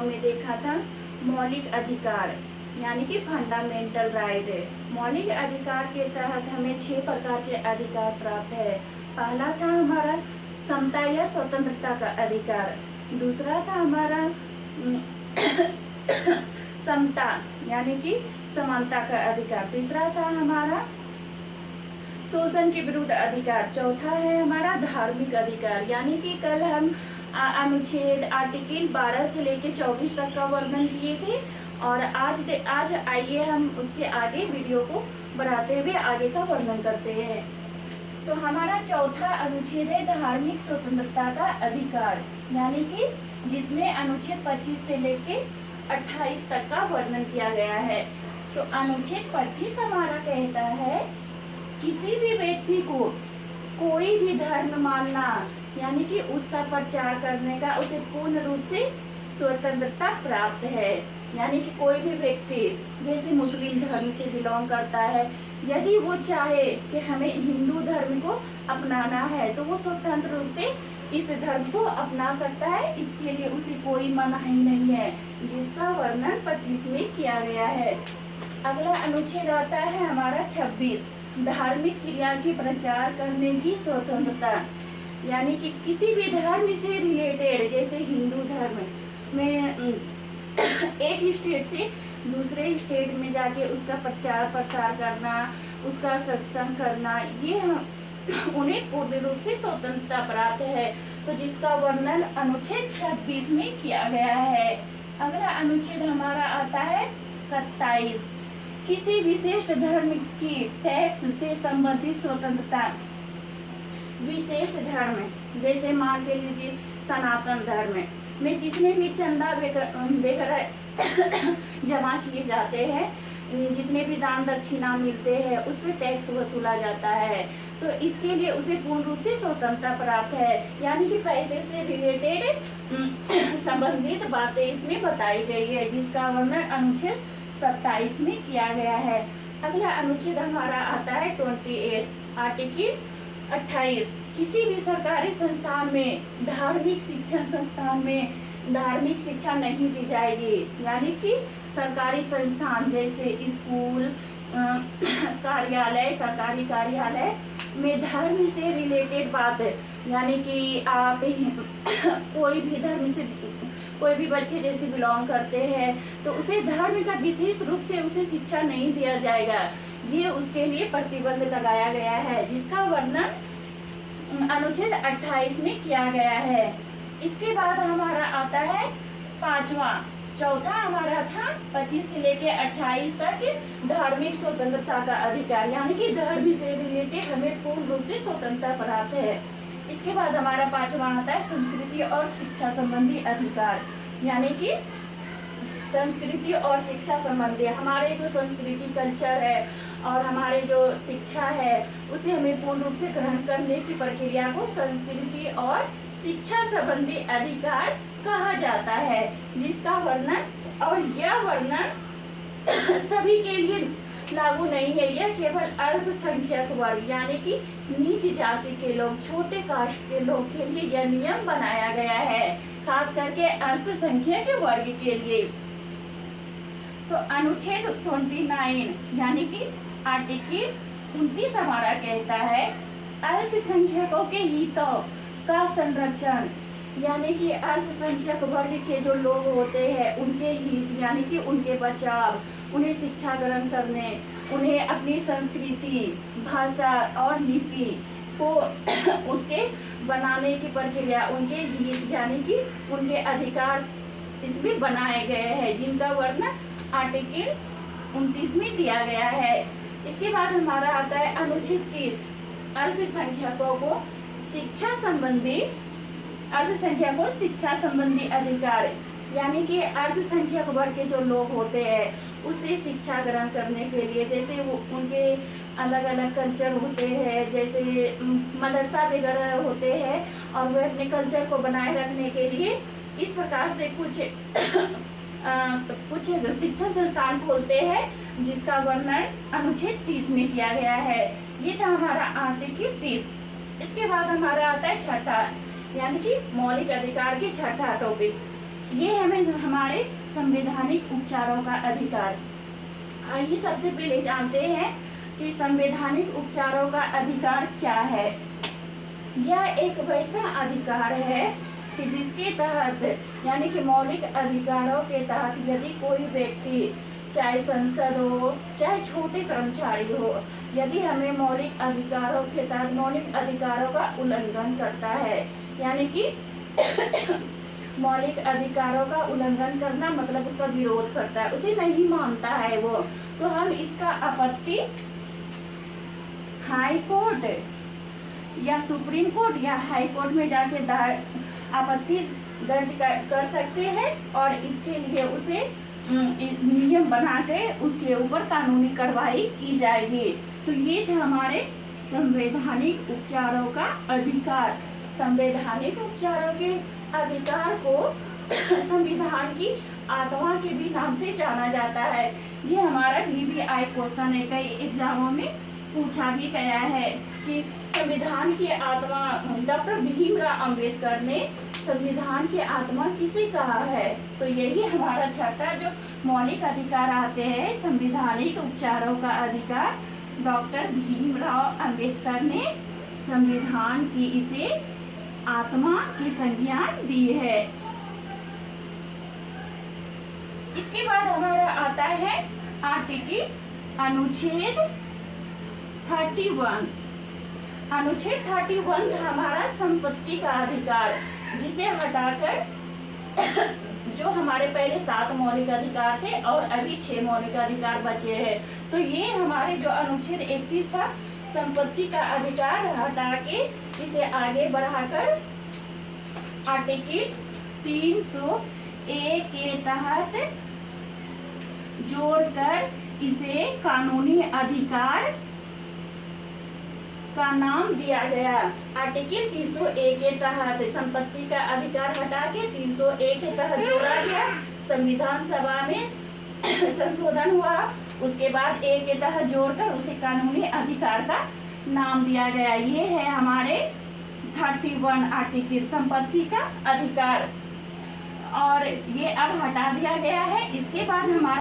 में देखा था मौलिक अधिकार यानी कि फंडामेंटल राइट है। मौलिक अधिकार के तहत हमें 6 प्रकार के अधिकार प्राप्त है। पहला था हमारा समता या स्वतंत्रता का अधिकार, दूसरा था हमारा समता यानी कि समानता का अधिकार, तीसरा था हमारा शोषण के विरुद्ध अधिकार, चौथा है हमारा धार्मिक अधिकार। यानी कि कल हम अनुच्छेद आर्टिकल 12 से लेकर 24 तक का वर्णन किए थे और आज आइए हम उसके आगे वीडियो को बढ़ाते हुए आगे का वर्णन करते हैं। तो हमारा चौथा अनुच्छेद है धार्मिक स्वतंत्रता का अधिकार, यानी कि जिसमें अनुच्छेद 25 से लेकर 28 तक का वर्णन किया गया है। तो अनुच्छेद 25 हमारा कहता है किसी भी व्यक्ति को कोई भी धर्म मानना यानी कि उसका प्रचार करने का उसे पूर्ण रूप से स्वतंत्रता प्राप्त है। यानी कि कोई भी व्यक्ति जैसे मुस्लिम धर्म से बिलोंग करता है, यदि वो चाहे कि हमें हिंदू धर्म को अपनाना है तो वो स्वतंत्र रूप से इस धर्म को अपना सकता है, इसके लिए उसे कोई मनाही नहीं है, जिसका वर्णन 25 में किया गया है। अगला अनुच्छेद आता है हमारा 26 धार्मिक क्रिया की प्रचार करने की स्वतंत्रता। यानी कि किसी भी धर्म से रिलेटेड जैसे हिंदू धर्म में एक स्टेट से दूसरे स्टेट में जाके उसका प्रचार प्रसार करना, उसका सत्संग करना, ये उन्हें पूर्ण रूप से स्वतंत्रता प्राप्त है। तो जिसका वर्णन अनुच्छेद 26 में किया गया है। अगला अनुच्छेद हमारा आता है 27 किसी विशेष धर्म की टैक्स से संबंधित स्वतंत्रता। विशेष धर्म जैसे मान के लीजिए सनातन धर्म में जितने भी चंदा वगैरह जमा किए जाते हैं, जितने भी दान दक्षिणा मिलते हैं उस पर टैक्स वसूला जाता है, तो इसके लिए उसे पूर्ण रूप से स्वतंत्रता प्राप्त है। यानी कि पैसे से रिलेटेड संबंधित बातें इसमें बताई गई है, जिसका वर्णन अनुच्छेद 27 में किया गया है। अगला अनुच्छेद हमारा आता है 28 आर्टिकल 28 किसी भी सरकारी संस्थान में धार्मिक शिक्षण संस्थान में धार्मिक शिक्षा नहीं दी जाएगी। यानी कि सरकारी संस्थान जैसे स्कूल कार्यालय सरकारी कार्यालय में धर्म से रिलेटेड बात यानी कि आप कोई भी धर्म से कोई भी बच्चे जैसे बिलोंग करते हैं तो उसे धर्म का विशेष रूप से उसे शिक्षा नहीं दिया जाएगा, ये उसके लिए प्रतिबंध लगाया गया है, जिसका वर्णन अनुच्छेद 28 में किया गया है। इसके बाद हमारा आता है चौथा हमारा था 25 से लेके 28 तक धार्मिक स्वतंत्रता का अधिकार, यानी कि धर्म से रिलेटेड हमें पूर्ण रूप से स्वतंत्रता प्राप्त है। इसके बाद हमारा 5वां आता है संस्कृति और शिक्षा संबंधी अधिकार, यानी कि संस्कृति और शिक्षा संबंधी हमारे जो संस्कृति कल्चर है और हमारे जो शिक्षा है उसे हमें पूर्ण रूप से ग्रहण करने की प्रक्रिया को संस्कृति और शिक्षा संबंधी अधिकार कहा जाता है, जिसका वर्णन और यह वर्णन सभी के लिए लागू नहीं है, यह केवल अल्पसंख्यक वर्ग यानी कि नीच जाति के लोग छोटे कास्ट के लोग के लिए यह नियम बनाया गया है, खास करके अल्पसंख्यक वर्ग के लिए। तो अनुच्छेद 29 यानी कि आर्टिकल 29 हमारा कहता है अल्पसंख्यकों के हितों का संरक्षण, यानी कि अल्पसंख्यक वर्ग के जो लोग होते हैं उनके हित यानी कि उनके बचाव, उन्हें शिक्षा ग्रहण करने, उन्हें अपनी संस्कृति भाषा और लिपि को उसके बनाने की प्रक्रिया, उनके हित यानी कि उनके अधिकार इसमें बनाए गए हैं, जिनका वर्णन आर्टिकल 29 में दिया गया है। इसके बाद हमारा आता है अनुच्छेद 30 अल्पसंख्यकों को शिक्षा संबंधी अधिकार, यानी कि अल्पसंख्यक वर्ग के जो लोग होते हैं उसे शिक्षा ग्रहण करने के लिए जैसे वो उनके अलग अलग कल्चर होते हैं, जैसे मदरसा वगैरह होते हैं और वे अपने कल्चर को बनाए रखने के लिए इस प्रकार से कुछ शिक्षण संस्थान खोलते हैं, जिसका वर्णन अनुच्छेद 30 में किया गया है। ये था हमारा आर्टिकल 30। इसके बाद हमारा आता है छठा यानी कि मौलिक अधिकार की छठा टॉपिक ये हमें हमारे संवैधानिक उपचारों का अधिकार। आइए सबसे पहले जानते हैं कि संवैधानिक उपचारों का अधिकार क्या है। यह एक वैसा अधिकार है कि जिसके तहत यानी कि मौलिक अधिकारों के तहत यदि कोई व्यक्ति, चाहे संसद हो चाहे छोटे कर्मचारी हो, यदि हमें मौलिक अधिकारों के तहत मौलिक अधिकारों का उल्लंघन करता है, यानी कि मौलिक अधिकारों का उल्लंघन करना मतलब उसका विरोध करता है, उसे नहीं मानता है वो, तो हम इसका आपत्ति हाई कोर्ट या सुप्रीम कोर्ट या हाई कोर्ट में जाके आपत्ति दर्ज कर सकते हैं और इसके लिए उसे नियम बना के उसके ऊपर कानूनी कार्रवाई की जाएगी। तो ये थे हमारे संवैधानिक उपचारों का अधिकार। संवैधानिक उपचारों के अधिकार को संविधान की आत्मा के भी नाम से जाना जाता है। ये हमारा VVI क्वेश्चन है, कई एग्जामों में पूछा भी गया है कि संविधान की आत्मा, डॉक्टर भीमराव अंबेडकर ने संविधान की आत्मा किसे कहा है। तो यही हमारा छठा जो मौलिक अधिकार आते हैं, संवैधानिक उपचारों का अधिकार, डॉक्टर भीमराव अंबेडकर ने संविधान की इसे आत्मा की संज्ञा दी है। इसके बाद हमारा आता है आर्टिकल अनुच्छेद 31। अनुच्छेद 31 था हमारा संपत्ति का अधिकार, जिसे हटाकर जो हमारे पहले 7 मौलिक अधिकार थे और अभी 6 मौलिक अधिकार बचे हैं। तो ये हमारे जो अनुच्छेद 31 था संपत्ति का अधिकार हटा के इसे आगे बढ़ाकर आर्टिकल 301 के तहत जोड़कर इसे कानूनी अधिकार का नाम दिया गया। आर्टिकल 301 के तहत संपत्ति का अधिकार हटा के 301 के तहत जोड़ा गया। संविधान सभा में संशोधन हुआ, उसके बाद 1 के तहत जोड़कर उसे कानूनी अधिकार का नाम दिया गया। ये है हमारे 31 आर्टिकल संपत्ति का अधिकार, और ये अब हटा दिया गया है। इसके बाद हमारा